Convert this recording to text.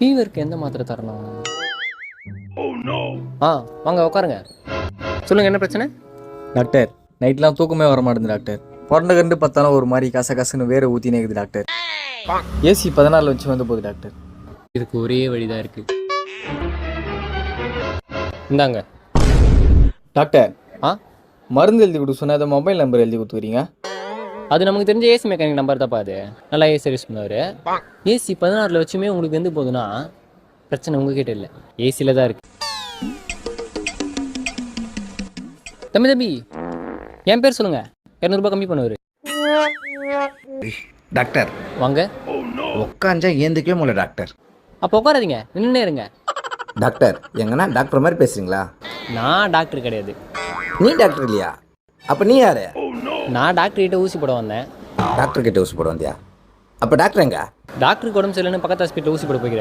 ஃபீவருக்கு எந்த மாத்திரை தரணும்? வாங்க உட்காருங்க. சொல்லுங்க, என்ன பிரச்சனை? டாக்டர், நைட்லாம் தூக்கமே வர மாட்டேங்குது டாக்டர். பிறந்த கண்டு பார்த்தாலும் ஒரு மாதிரி கசகசன்னு வேற ஊற்றினே இருக்குது டாக்டர். ஏசி 14 வச்சு வந்து போகுது டாக்டர். இதுக்கு ஒரே வழிதான் இருக்கு. இந்தாங்க. டாக்டர், மருந்து எழுதி கொடுக்க சொன்னால் அதை மொபைல் நம்பர் எழுதி கொடுத்துக்கிறீங்க. அது நமக்கு தெரிஞ்ச ஏசி மெக்கானிக் நம்பர் தான்ப்பா. அது நல்லா ஏசி சர்வீஸ் பண்ணுவார். ஏசி 16 வச்சுமே உங்களுக்கு வெந்து போகுதுன்னா பிரச்சனை உங்ககிட்ட இல்லை, ஏசியில் தான் இருக்கு. தம்பி என் பேர் சொல்லுங்க, 200 கம்மி பண்ணுவார். டாக்டர் வாங்க. உட்காந்தா ஏந்துக்கவே முடியல டாக்டர். அப்போ உட்காராதீங்க, நின்றுனே இருங்க. டாக்டர் எங்கன்னா டாக்டர் மாதிரி பேசுறீங்களா? நான் டாக்டர் கிடையாது. நீ டாக்டர் இல்லையா? அப்போ நீ யாரு? நான் டாக்டர்கிட்ட ஊசி போட வந்தேன். டாக்டர் கிட்ட ஊசி போட வந்தியா? அப்போ டாக்டர் எங்க? டாக்டருக்கு உடம்பு சரியில்லைன்னு பக்கத்து ஹாஸ்பிட்டல் ஊசி போட போய்க்கிறேன்.